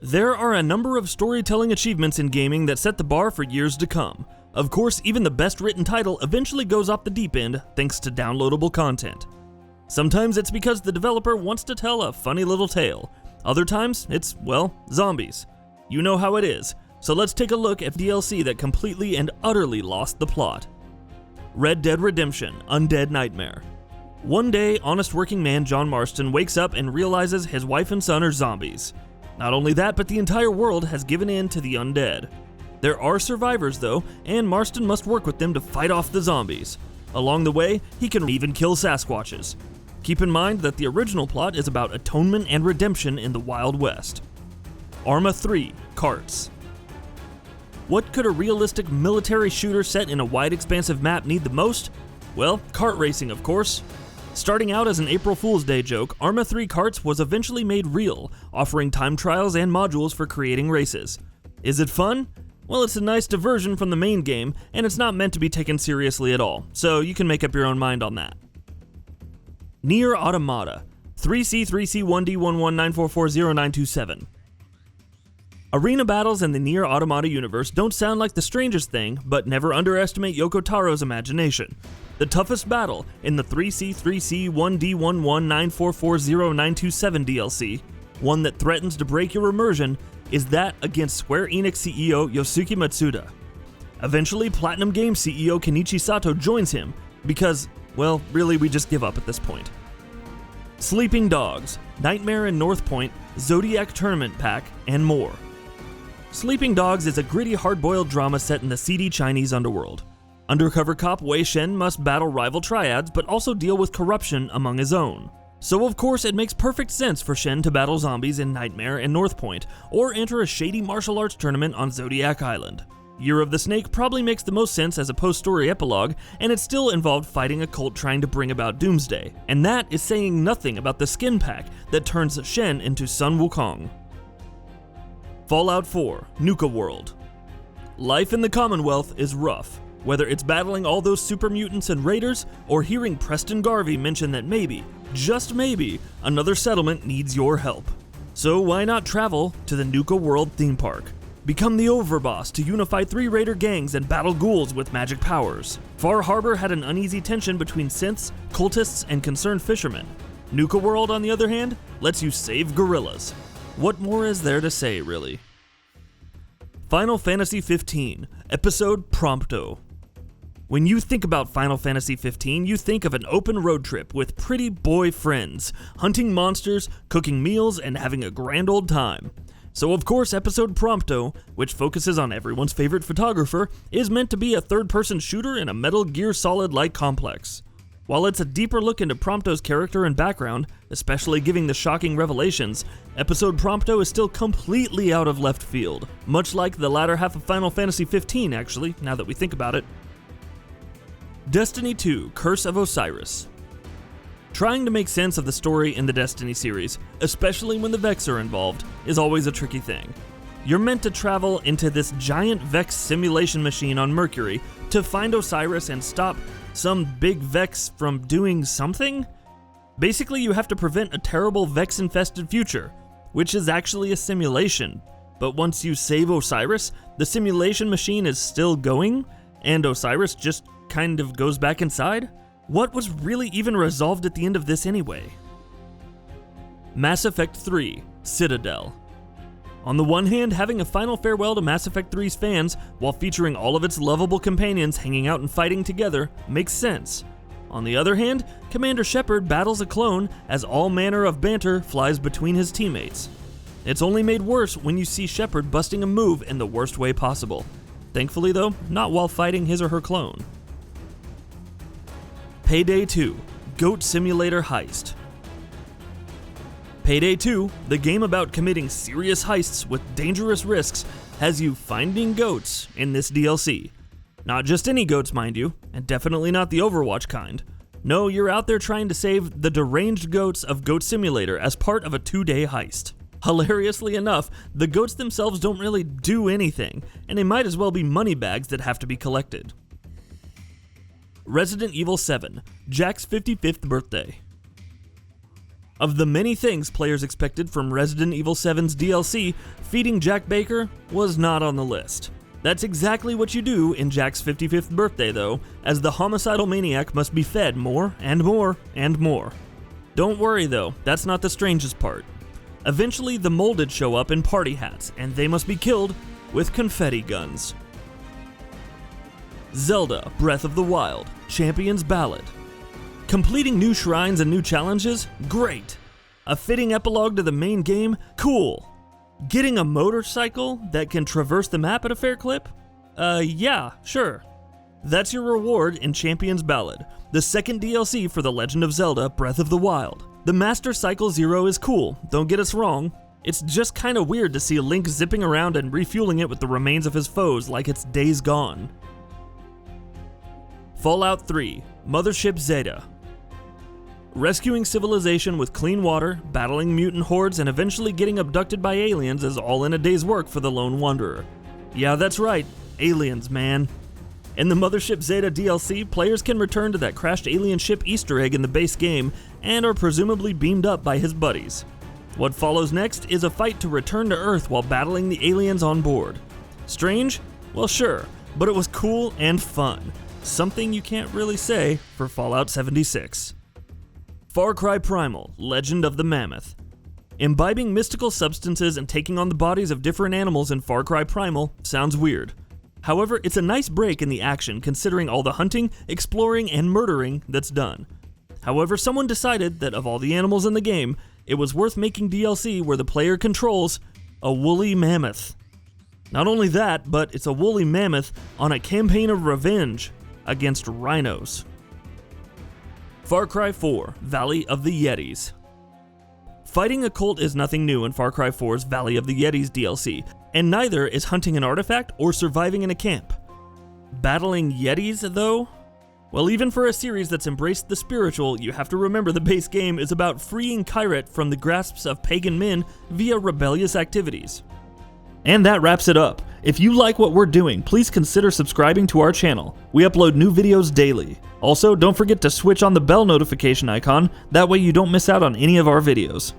There are a number of storytelling achievements in gaming that set the bar for years to come. Of course, even the best written title eventually goes off the deep end thanks to downloadable content. Sometimes it's because the developer wants to tell a funny little tale. Other times, it's, well, zombies. You know how it is, so let's take a look at DLC that completely and utterly lost the plot. Red Dead Redemption: Undead Nightmare. One day, honest working man John Marston wakes up and realizes his wife and son are zombies. Not only that, but the entire world has given in to the undead. There are survivors though, and Marston must work with them to fight off the zombies. Along the way, he can even kill Sasquatches. Keep in mind that the original plot is about atonement and redemption in the Wild West. ARMA 3: KARTS. What could a realistic military shooter set in a wide expansive map need the most? Well, kart racing, of course. Starting out as an April Fool's Day joke, ARMA 3 KARTS was eventually made real, offering time trials and modules for creating races. Is it fun? Well, it's a nice diversion from the main game, and it's not meant to be taken seriously at all, so you can make up your own mind on that. Nier Automata, 3C3C1D119440927. Arena battles in the Nier Automata universe don't sound like the strangest thing, but never underestimate Yoko Taro's imagination. The toughest battle in the 3C3C1D119440927 DLC, one that threatens to break your immersion, is that against Square Enix CEO Yosuke Matsuda. Eventually, Platinum Games CEO Kenichi Sato joins him, because, well, really we just give up at this point. Sleeping Dogs, Nightmare in North Point, Zodiac Tournament Pack, and more. Sleeping Dogs is a gritty, hard-boiled drama set in the seedy Chinese underworld. Undercover cop Wei Shen must battle rival triads, but also deal with corruption among his own. So of course it makes perfect sense for Shen to battle zombies in Nightmare and North Point, or enter a shady martial arts tournament on Zodiac Island. Year of the Snake probably makes the most sense as a post-story epilogue, and it still involved fighting a cult trying to bring about doomsday. And that is saying nothing about the skin pack that turns Shen into Sun Wukong. Fallout 4: Nuka World. Life in the Commonwealth is rough, whether it's battling all those super mutants and raiders, or hearing Preston Garvey mention that maybe, just maybe, another settlement needs your help. So why not travel to the Nuka World theme park? Become the overboss to unify 3 raider gangs and battle ghouls with magic powers. Far Harbor had an uneasy tension between synths, cultists, and concerned fishermen. Nuka World, on the other hand, lets you save gorillas. What more is there to say, really? Final Fantasy XV, Episode Prompto. When you think about Final Fantasy XV, you think of an open road trip with pretty boy friends, hunting monsters, cooking meals, and having a grand old time. So of course Episode Prompto, which focuses on everyone's favorite photographer, is meant to be a third-person shooter in a Metal Gear Solid-like complex. While it's a deeper look into Prompto's character and background, especially giving the shocking revelations, Episode Prompto is still completely out of left field. Much like the latter half of Final Fantasy XV, actually, now that we think about it. Destiny 2: Curse of Osiris. Trying to make sense of the story in the Destiny series, especially when the Vex are involved, is always a tricky thing. You're meant to travel into this giant Vex simulation machine on Mercury to find Osiris and stop some big Vex from doing something? Basically, you have to prevent a terrible Vex-infested future, which is actually a simulation. But once you save Osiris, the simulation machine is still going, and Osiris just kind of goes back inside? What was really even resolved at the end of this anyway? Mass Effect 3: Citadel. On the one hand, having a final farewell to Mass Effect 3's fans while featuring all of its lovable companions hanging out and fighting together makes sense. On the other hand, Commander Shepard battles a clone as all manner of banter flies between his teammates. It's only made worse when you see Shepard busting a move in the worst way possible. Thankfully though, not while fighting his or her clone. Payday 2: Goat Simulator Heist. Payday 2, the game about committing serious heists with dangerous risks, has you finding goats in this DLC. Not just any goats, mind you, and definitely not the Overwatch kind. No, you're out there trying to save the deranged goats of Goat Simulator as part of a 2-day heist. Hilariously enough, the goats themselves don't really do anything, and they might as well be money bags that have to be collected. Resident Evil 7: Jack's 55th Birthday. Of the many things players expected from Resident Evil 7's DLC, feeding Jack Baker was not on the list. That's exactly what you do in Jack's 55th birthday though, as the homicidal maniac must be fed more and more and more. Don't worry though, that's not the strangest part. Eventually the molded show up in party hats, and they must be killed with confetti guns. Zelda Breath of the Wild, Champion's Ballad. Completing new shrines and new challenges? Great! A fitting epilogue to the main game? Cool! Getting a motorcycle that can traverse the map at a fair clip? Yeah, sure. That's your reward in Champion's Ballad, the second DLC for The Legend of Zelda Breath of the Wild. The Master Cycle Zero is cool, don't get us wrong. It's just kinda weird to see Link zipping around and refueling it with the remains of his foes like it's Days Gone. Fallout 3, Mothership ZETA. Rescuing civilization with clean water, battling mutant hordes, and eventually getting abducted by aliens is all in a day's work for the lone wanderer. Yeah, that's right, aliens, man. In the Mothership ZETA DLC, players can return to that crashed alien ship Easter egg in the base game, and are presumably beamed up by his buddies. What follows next is a fight to return to Earth while battling the aliens on board. Strange? Well sure, but it was cool and fun. Something you can't really say for Fallout 76. Far Cry Primal, Legend of the Mammoth. Imbibing mystical substances and taking on the bodies of different animals in Far Cry Primal sounds weird. However, it's a nice break in the action considering all the hunting, exploring, and murdering that's done. However, someone decided that of all the animals in the game, it was worth making DLC where the player controls a woolly mammoth. Not only that, but it's a woolly mammoth on a campaign of revenge against rhinos. Far Cry 4, Valley of the Yetis. Fighting a cult is nothing new in Far Cry 4's Valley of the Yetis DLC, and neither is hunting an artifact or surviving in a camp. Battling Yetis, though? Well, even for a series that's embraced the spiritual, you have to remember the base game is about freeing Kyrat from the grasps of pagan men via rebellious activities. And that wraps it up. If you like what we're doing, please consider subscribing to our channel. We upload new videos daily. Also, don't forget to switch on the bell notification icon, that way you don't miss out on any of our videos.